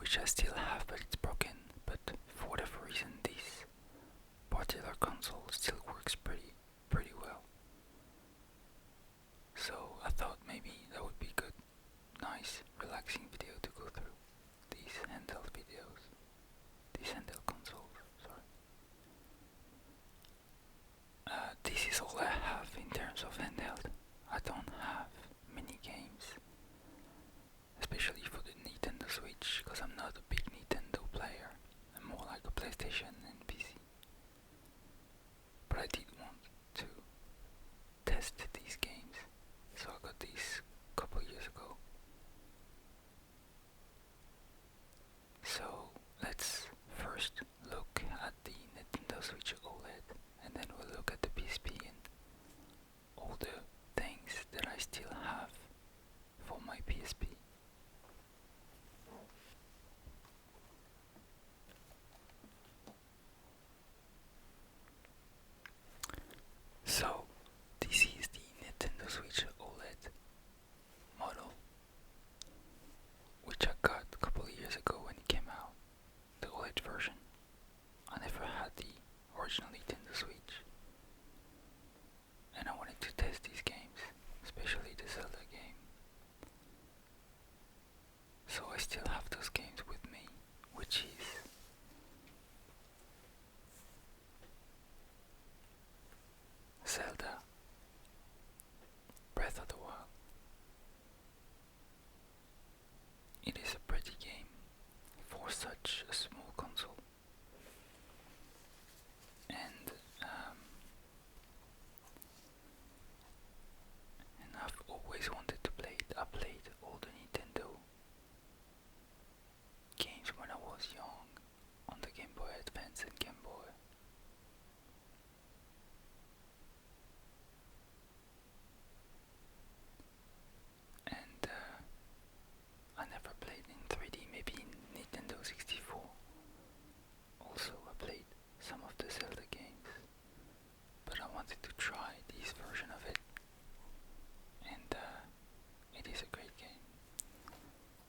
which I still have, but it's broken. But for whatever reason, this particular console still works pretty well. So I thought maybe that would be good, nice, relaxing video to go through these handheld videos, these handheld consoles. Sorry. This is all I have in terms of handheld. I don't have many games, especially for the Nintendo Switch, because I'm not a big Nintendo player. I'm more like a PlayStation and PC. But I did want to test these games, so I got these a couple years ago. So let's first look at the Nintendo Switch OLED, and then we'll look at the PSP and all the things that I still have for my PSP. So this is the Nintendo Switch OLED model, which I got a couple of years ago when it came out, the OLED version. I never had the original Nintendo Switch, and I wanted to test these games, especially the Zelda game. So I still have those games with me, which is Zelda, Breath of the Wild. It is a pretty game for such a small console, and I've always wanted to play it. I played all the Nintendo games when I was young on the Game Boy Advance and Game Boy. And I never played in 3D, maybe in Nintendo 64. Also, I played some of the Zelda games, but I wanted to try this version of it, and it is a great game.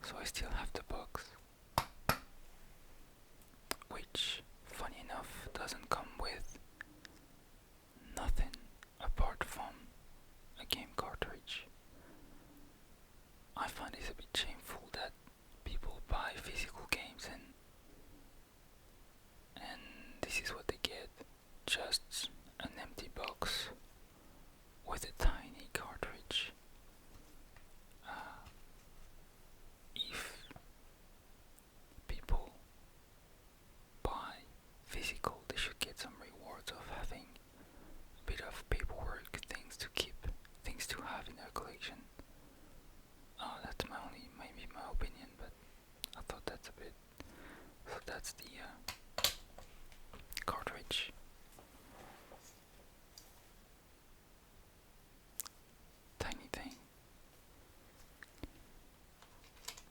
So I still have the box, which, funny enough, doesn't come with nothing apart from a game cartridge. I find it a bit shameful that people buy physical games and this is what they get, just an empty box with a tiny cartridge. If people buy physical, they should get some rewards of having a bit of paperwork, things to keep, things to have in their collection. That's maybe my opinion, but I thought that's a bit. So that's the cartridge. Tiny thing.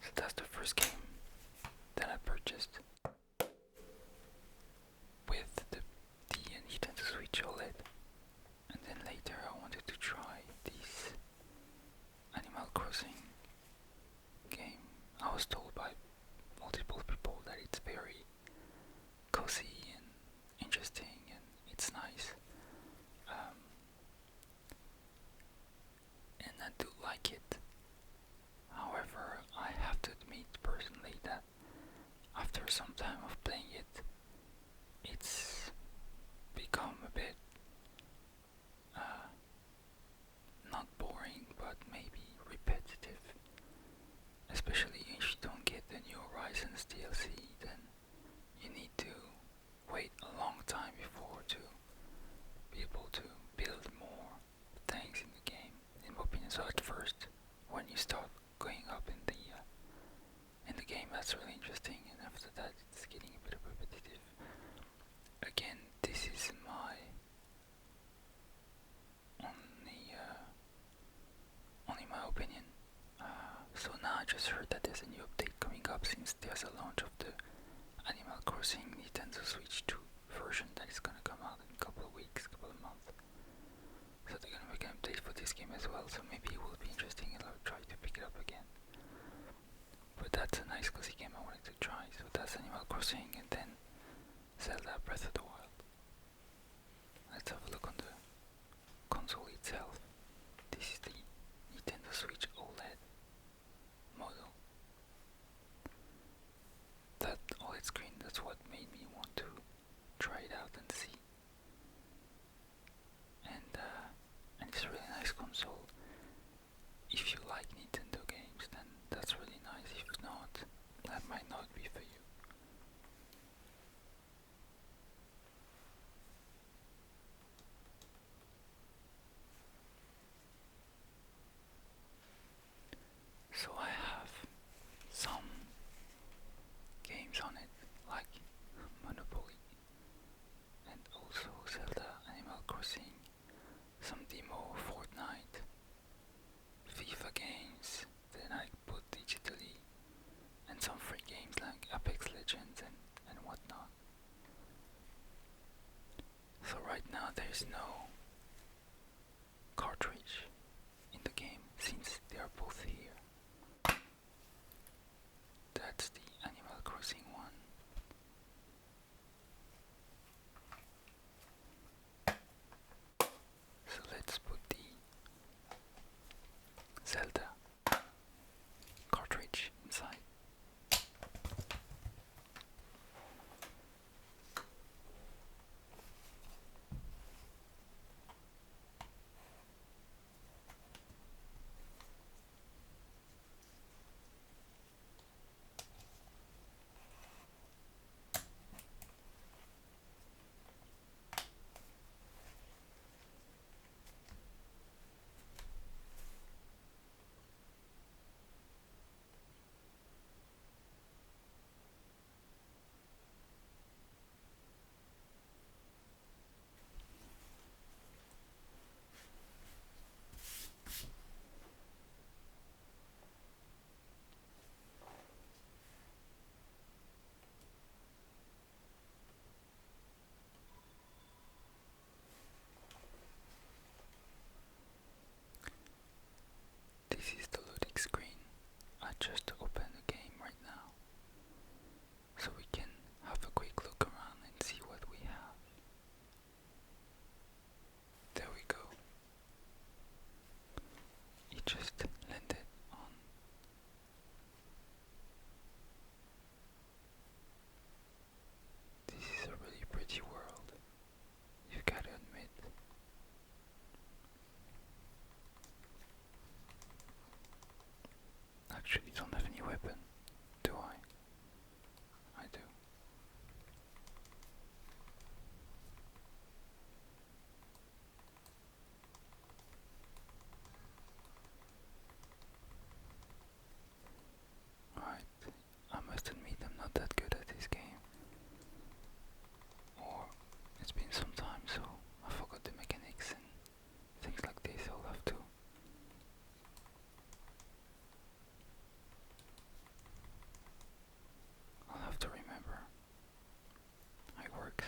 So that's the first game that I purchased with the Nintendo Switch OLED, and then later I wanted to try this Animal Crossing game. I was told by multiple people that it's very cozy and interesting and it's nice, and I do like it. However, I have to admit personally that after some time of playing it, it's become a bit not boring, but maybe repetitive. Especially if you don't get the New Horizons DLC, then you need to wait a long time before to be able to build more things in the game, in my opinion. So at first, when you start going up in the game, that's really interesting, and after that, it's getting a bit repetitive. Again, this is my only my opinion. So now I just heard that there's a new update coming up, since there's a launch of the Animal Crossing Nintendo Switch 2 version that is gonna come out in a couple of weeks, couple of months. So they're gonna make an update for this game as well, so maybe it will be interesting and I'll try to pick it up again. But that's a nice cozy game I wanted to try. So that's Animal Crossing and then Zelda Breath of the Wild. Let's have a look on the console itself. This is the Nintendo Switch OLED model. That OLED screen, that's what made me want to try it out and see. And it's a really nice console. If you like Nintendo games, then that's really nice. If not, that might not be for you. So I have some games on it, like Monopoly, and also Zelda, Animal Crossing, some demo Fortnite, FIFA games that I put digitally, and some free games like Apex Legends and whatnot. So right now there is no cartridge in the game since they are both here. That's the Animal Crossing one. So let's put the Zelda cartridge inside. This is the loading screen. I just opened the game right now, so we can have a quick look around and see what we have. There we go. It just landed on. This is a really pretty world, you gotta admit. Actually, don't have any weapon, do I? I do. Alright, I must admit I'm not that good at this game. Or it's been some time, so I forgot the mechanics and things like this. I'll have to remember how it works.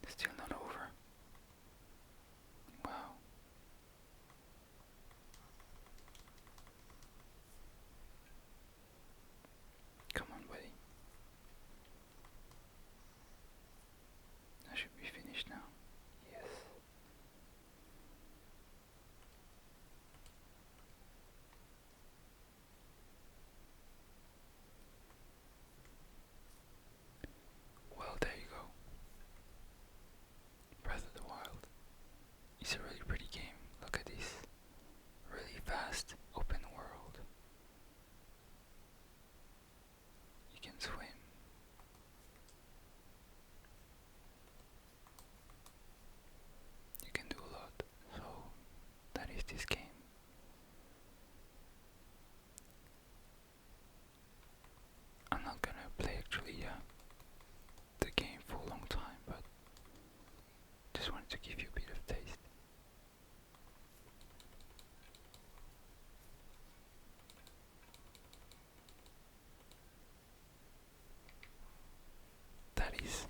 Still not over. Wow. Come on, buddy. I should be finished now. Yes. Well, there you go. that is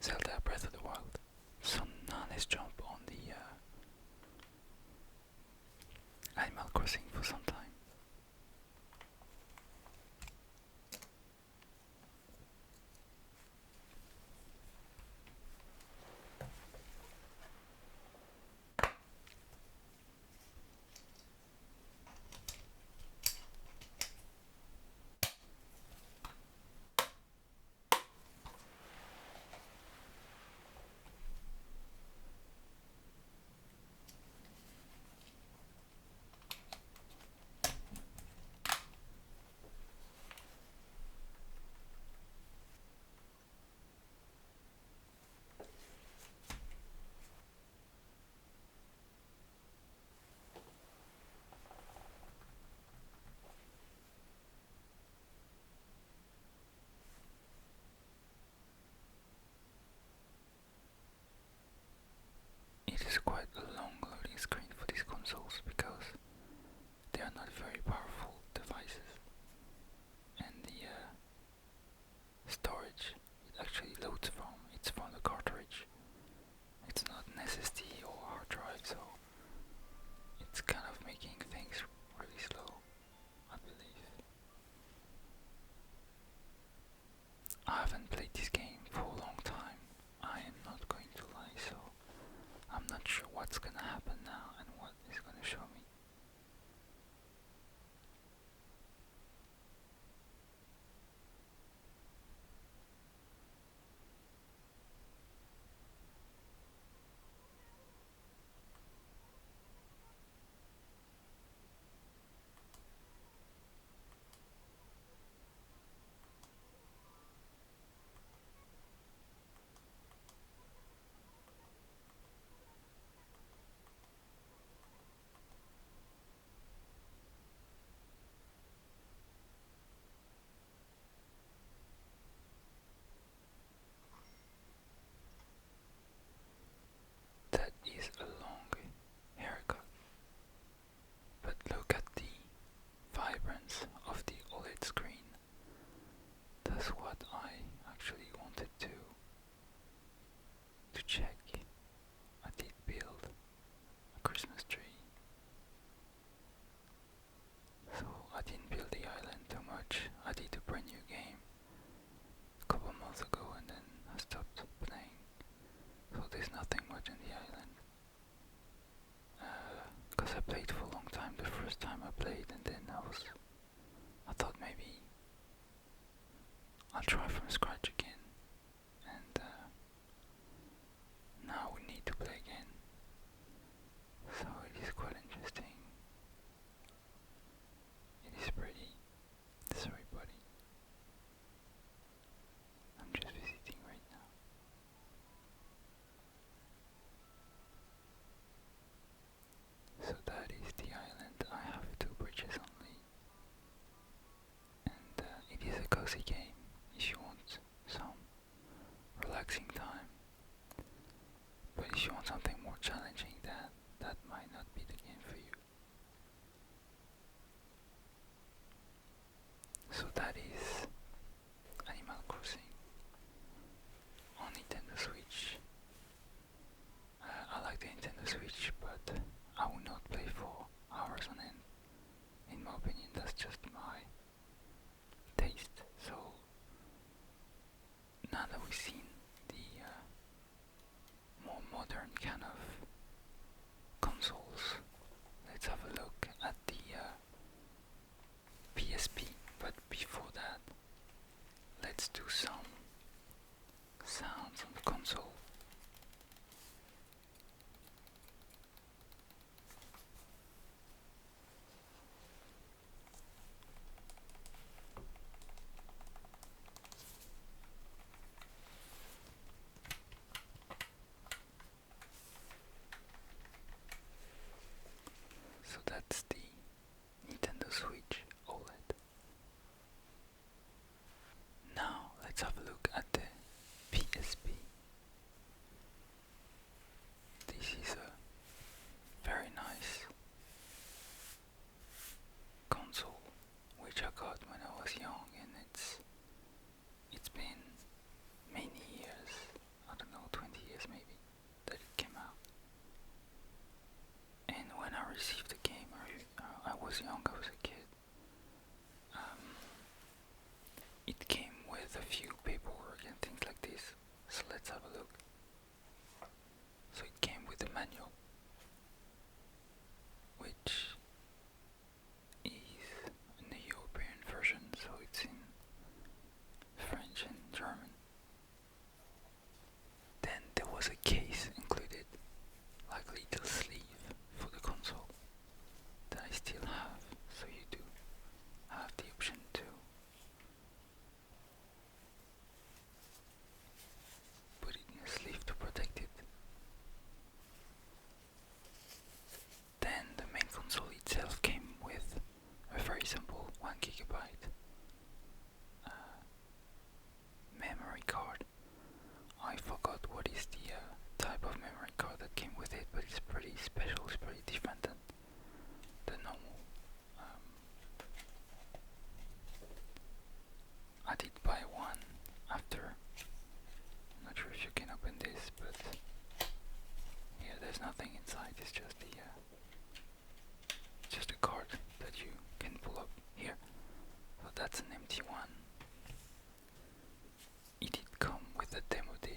Zelda Breath of the Wild. So now let's jump on the Animal Crossing for some time. It is quite a long loading screen for these consoles because they are not very powerful devices, and the storage it actually loads from, it's from the cartridge. It's not an SSD or hard drive, so it's kind of making things really slow, I believe. I haven't played this game for a long time, I am not going to lie, so I'm not sure what's gonna happen now and what is gonna show me. That is a long haircut, but look at the vibrance of the OLED screen. That's what I actually wanted to check. I did build a Christmas tree, so I didn't build the island too much. I did a brand new game a couple months ago and then I stopped playing, so there's nothing much in the island. Because I played for a long time the first time I played, and then I thought maybe I'll try from scratch again, and now we need to play again, so it is quite interesting. It is pretty. Sorry buddy, I'm just visiting right now. So that is the island. I have 2 bridges only, and it is a cozy game if you want some relaxing time. But if you want something more challenging, that might not be the game for you. So that is Animal Crossing on Nintendo Switch. I like the Nintendo Switch, but I will not play for hours on end. In my opinion, that's just my taste. So now that we've seen the more modern kind of consoles, let's have a look at the PSP. But before that, let's do some sounds on the console. So that's the Nintendo Switch OLED. Now let's have a look at the PSP.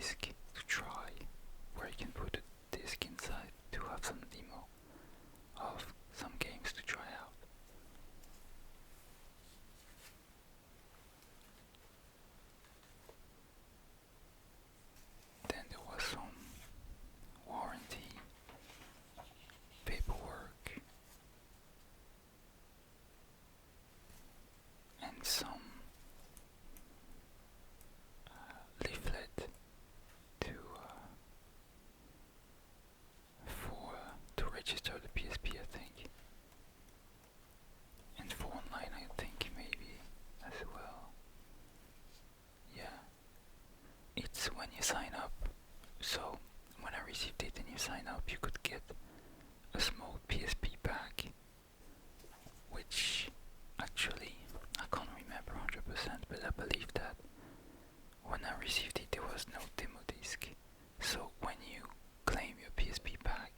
disc to try, where you can put a disc inside to have some demo of some games to try out. Then there was some warranty paperwork and some leaflet to to register the PSP, I think, and for online, I think maybe as well. Yeah, it's when you sign up. So when I received it and you sign up, you could get a small PSP pack, which actually I can't remember 100%, but I believe that when I received it, there was no demo disc. So when you claim your PSP pack,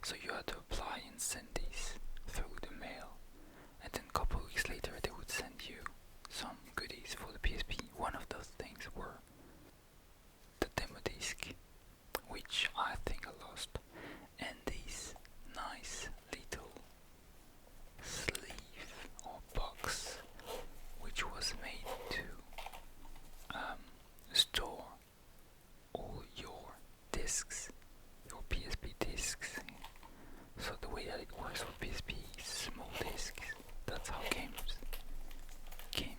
so you had to apply and send these through the mail, and then a couple of weeks later they would send you some goodies for the PSP. One of those things were the demo disc, which I think I lost, and this nice little sleeve or box, which was made to store all your discs, your PSP discs. So the way that it works with PSP is small discs. That's how games came.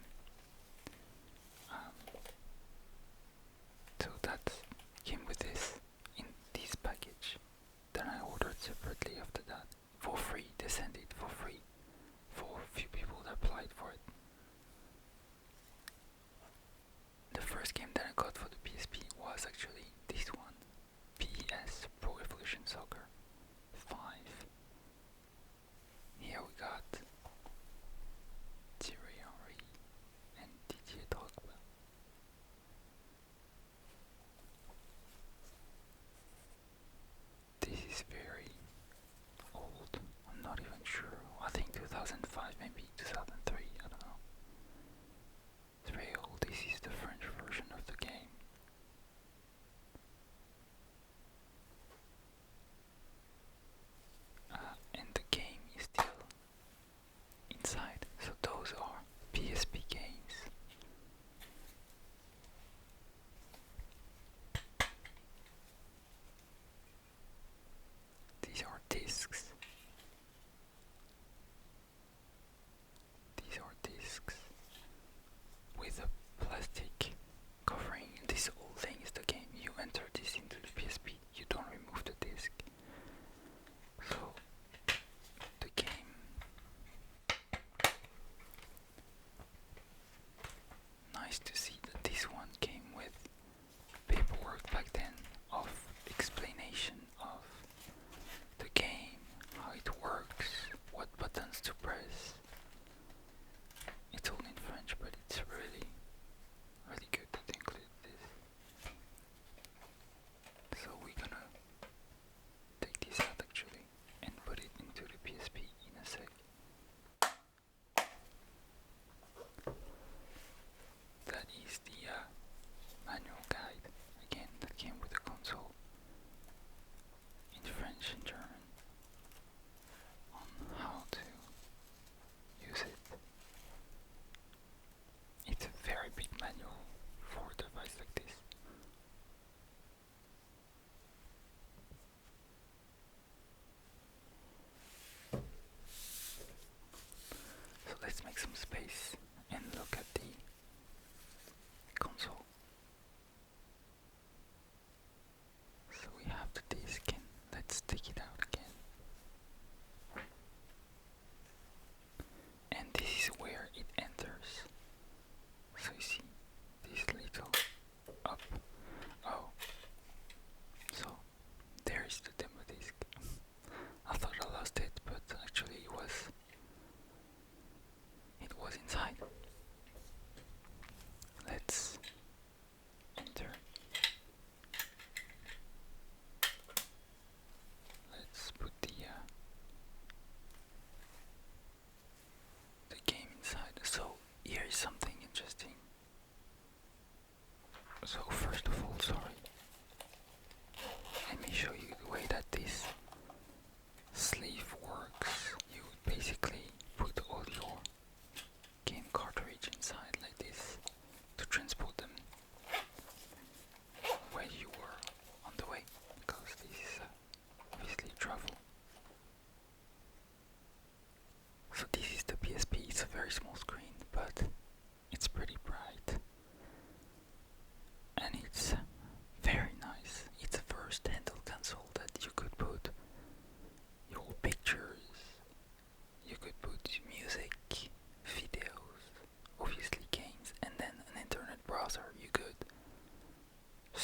So that came with this in this package. Then I ordered separately after that for free. They sent it for free for a few people that applied for it. The first game that I got for the PSP was actually this one, PS Pro Evolution Soccer 5. Here we got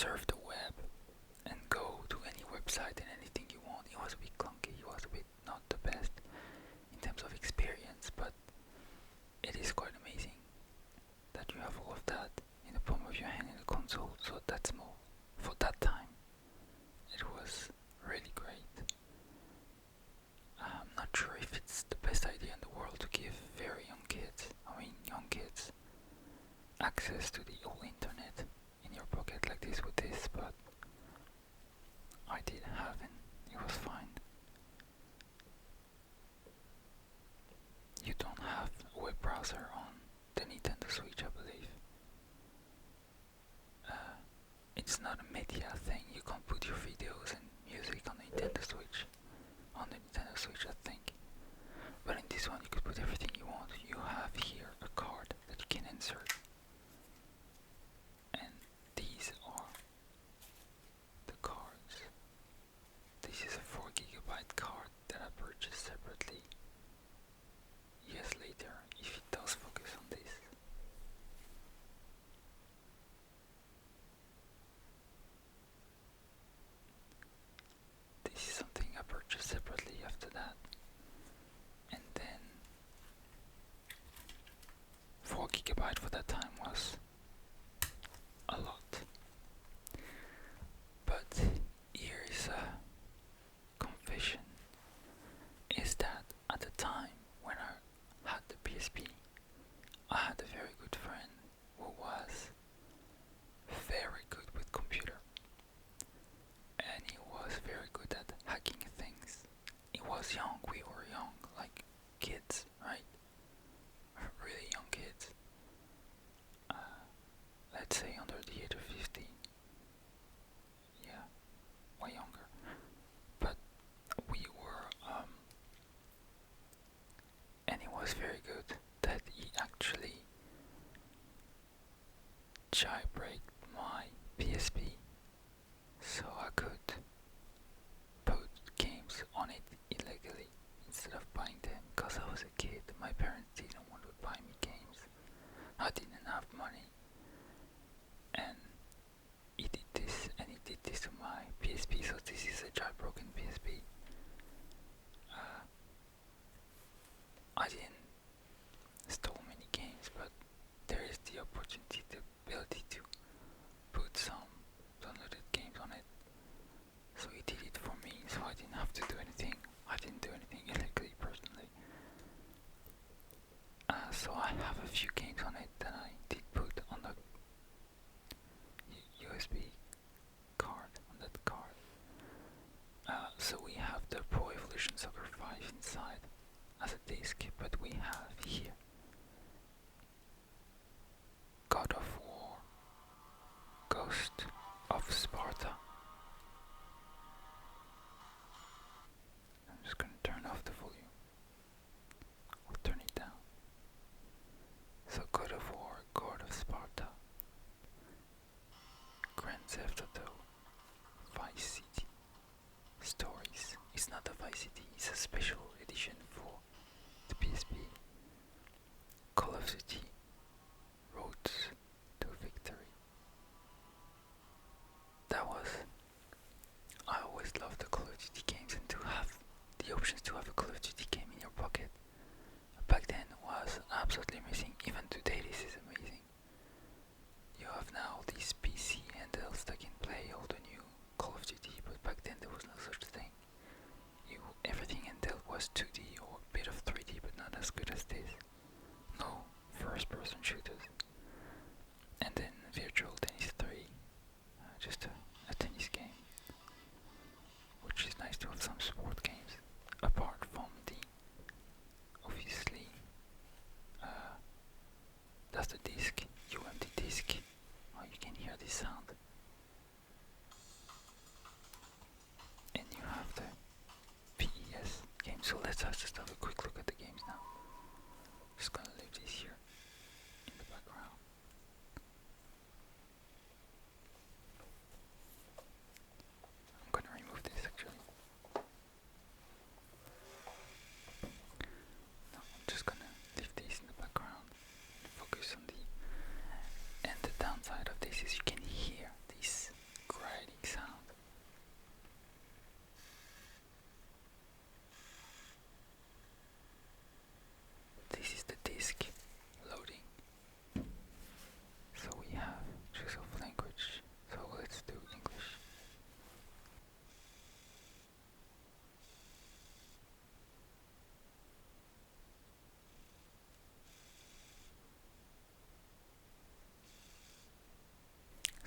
surf the web and go to any website and anything you want. It was a bit clunky, it was a bit not the best in terms of experience, but it is quite amazing that you have all of that in the palm of your hand in the console. So that's more, for that time, it was really great. I'm not sure if it's the best idea in the world to give very young kids, access to the whole internet in your pocket like this with this, but I did have it. It was fine. You don't have a web browser on the Nintendo Switch, I believe. It's not a media thing. You can't put your videos and music on the Nintendo Switch. I think. But in this one, you could put everything you want. You have here a card that you can insert, and these are the cards. This is a 4GB card that I purchased separately years later, if it does focus on this. This is something I purchased separately after that. And then 4GB for that time was a lot. But here is a confession, is that at the time when I had the PSP, I had a very good friend who was very good with computer, and he was very good at hacking things. He was young, we were young, like kids, right? Really young kids. Let's say under the age of 15. Yeah, way younger. But we were, and he was very good that he actually jailbreaked my PSP so I could put games on it illegally instead of buying them, because I was a kid. My parents didn't want to buy me games. I didn't have money, and he did this to my PSP. So this is a jailbroken PSP. I didn't stole many games, but there is the opportunity, the ability to put some downloaded games on it. So he did it for me, so I didn't have to do anything. I didn't do anything illegally personally. So I have a few games on it that I did put on the USB card, on that card. So we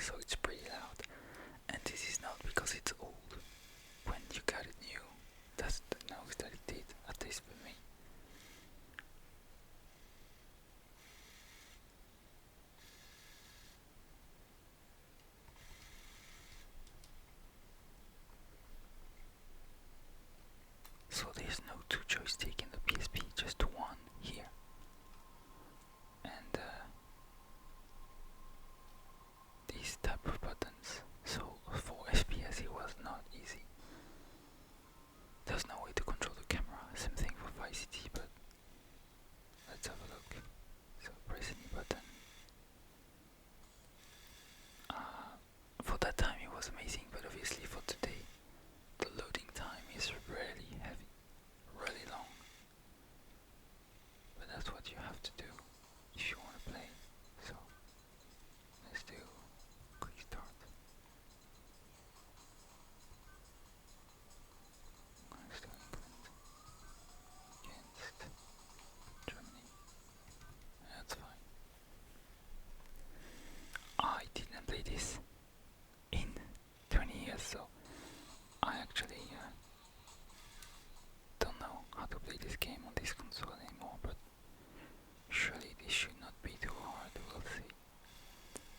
so it's pretty loud. And this is not because it's old. When you got it new, that's the noise that it did, at least for me. So there's no two joystick in the PSP, just one here. And these type of buttons. So for FPS it was not easy. There's no way to control the camera. Same thing for Vice City, but let's have a look. So press any button. For that time it was amazing, but obviously for today the loading time is really heavy, really long. But that's what you have to do if you want to play. So let's do quick start. Let's do England against Germany. That's fine. I didn't play this in 20 years, so I actually don't know how to play this game on this console anymore, but surely this should not be too hard, we'll see.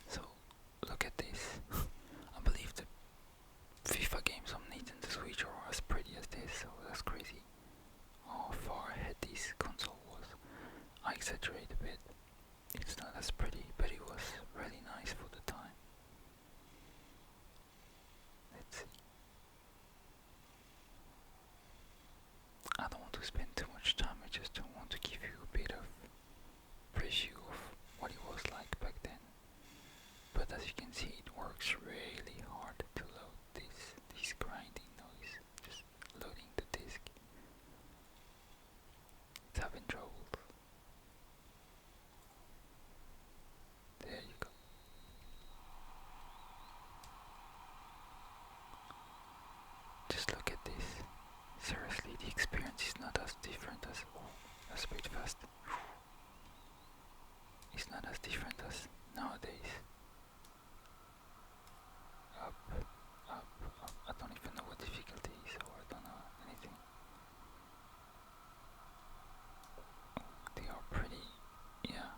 So, look at this. I believe the FIFA games on Nintendo Switch are as pretty as this, so that's crazy how far ahead this console was. I exaggerate a bit. It's not as pretty, but it was really nice for the time. Let's see. I don't want to spend too much time, I just want to give you a bit of preview of what it was like back then. But as you can see, it works really hard to load this grinding noise, just loading the disc. It's having trouble. There you go. Just look at this. Seriously, the experience is not as different as... Oh, that's a bit fast. It's not as different as nowadays. Up, up, up. I don't even know what difficulty is, or I don't know anything. They are pretty, yeah.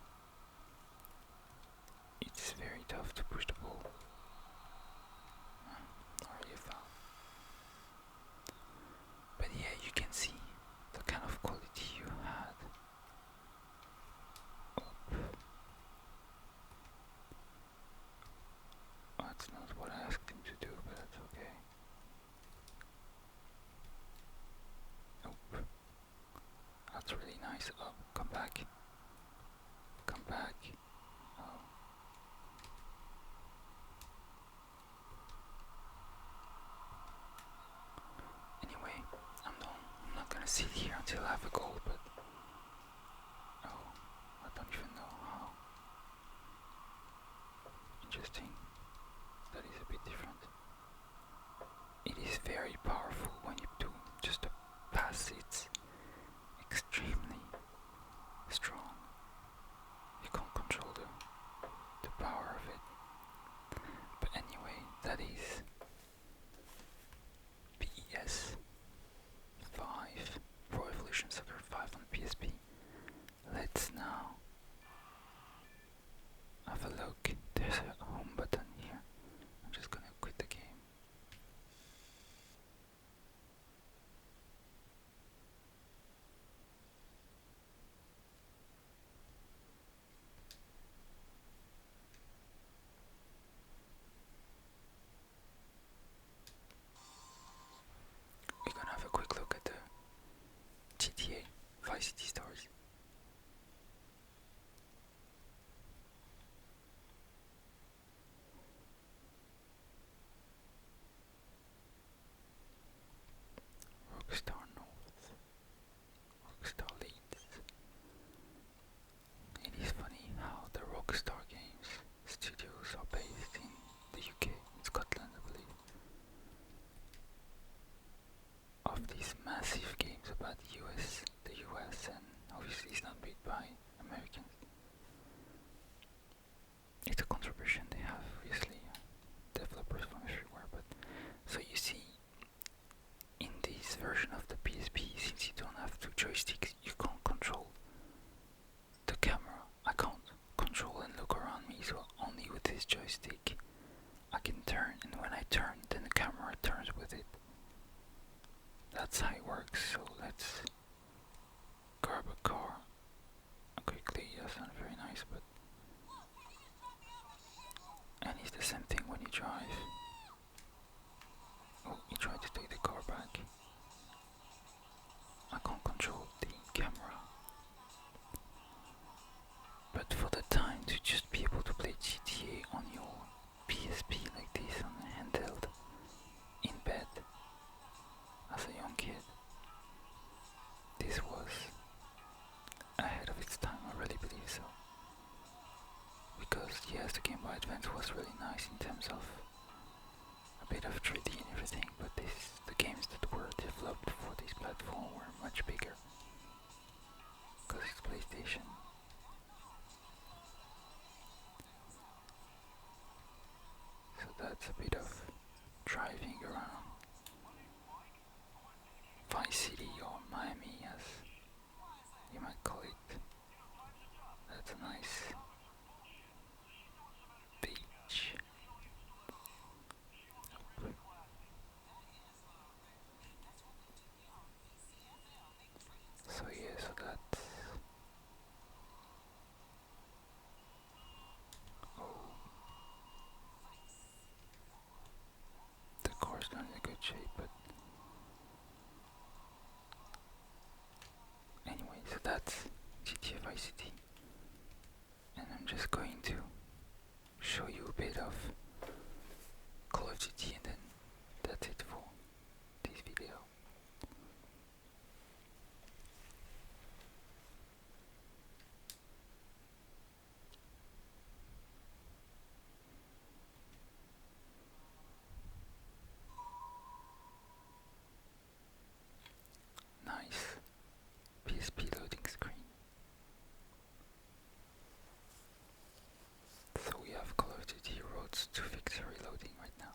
It's very tough to push the ball. Already a foul. But yeah, you can see the kind of quality you had. That's not what I asked him to do, but that's okay. Nope. That's really nice. Oh, come back. Come back. Oh. Anyway, I'm not gonna sit here until I have a goal, but... Oh, I don't even know how. Interesting. That is a bit different. It is very powerful when you do just a pass. It's extremely strong. You can't control the power of it. But anyway, that is PES 5, Pro Evolution Soccer 5 on PSP. Let's now have a look. There's a home button here. I'm just gonna quit the game. We're gonna have a quick look at the GTA Vice City stories. Rockstar North, Rockstar Leeds. It is funny how the Rockstar Games studios are based in the UK, in Scotland I believe. Of these massive games about the US, and obviously it's not made by Americans. It's a contribution they have, obviously. that's a bit of driving around Vice City or Miami, as you might call it. That's a nice beach. So yeah, so that's oh, the car's not in a good shape, but anyway, so that's GTA Vice City, and I'm just going to show you a bit of Call of Duty, and then that's it for this video. Nice PSP loading screen. So we have Call of Duty Roads to Victory loading right now.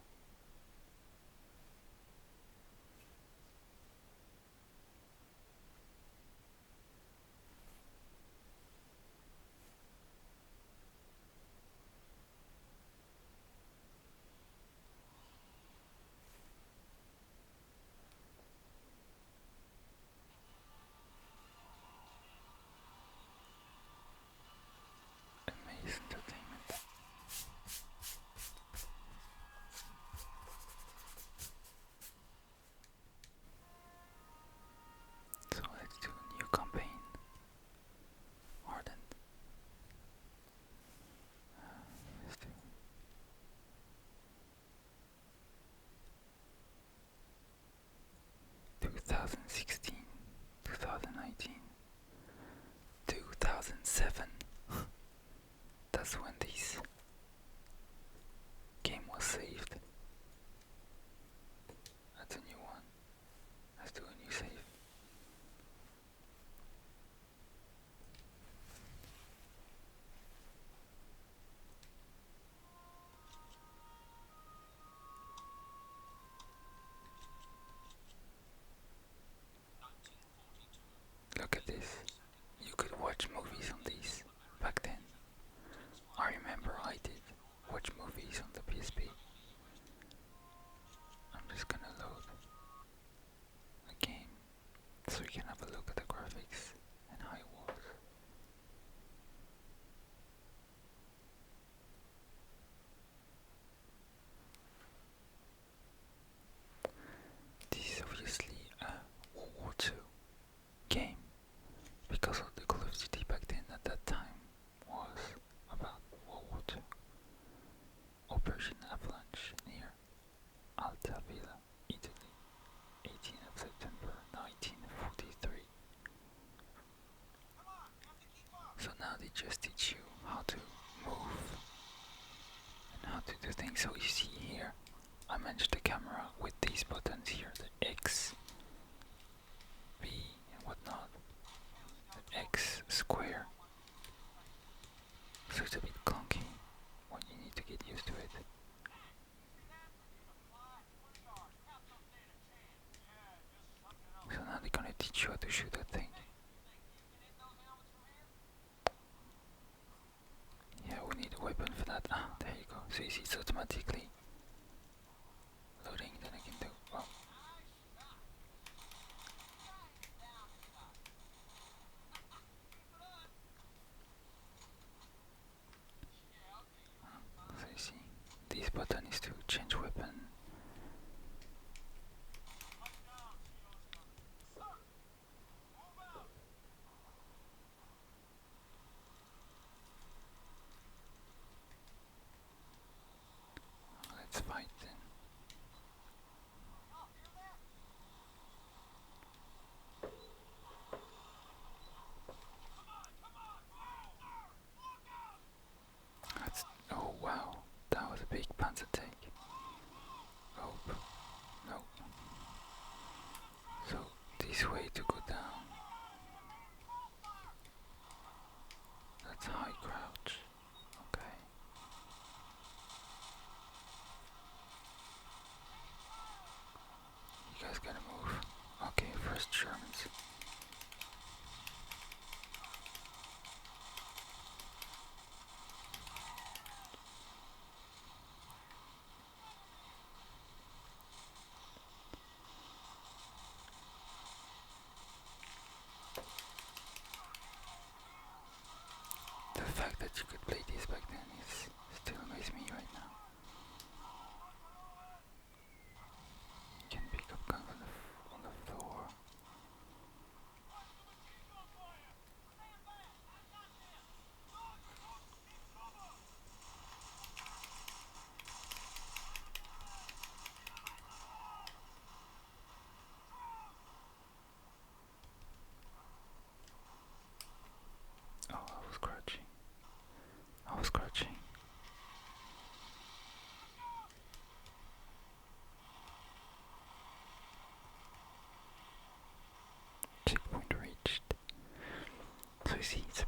Amazing entertainment. So let's do a new campaign. Ardent. Let's do 2016, 2019, 2007. That's when this game was saved. That's a new one. Let's do a new save. Look at this. You could watch movies on these back then. I remember I did watch movies on the PSP. I'm just gonna load a game so we can have a look at the graphics and how it works. This is obviously a World War II game because of the Call of Duty back then at that time was about World War II. Operation Avalanche near Altavilla, Italy, 18th of September 1943. So now they just teach you how to move and how to do things. So you see here, I manage the camera with these buttons here, the X, B and whatnot, the X square. So it's a bit clunky when you need to get used to it. So now they're gonna teach you how to shoot that thing. Yeah, we need a weapon for that. Ah, there you go. So you see it's automatically loading, then I can do, well. So you see, this button is to change weapon. Let's fight then. That's, oh wow, that was a big panzer tank. Oh, no. So this way to go down. That's high crouch. Okay. West Germans. The fact that you could play this back then is still amazes me right now. You can pick up guns on the floor. Oh, I was crouching. I was crouching. Checkpoint reached. So you see, it's a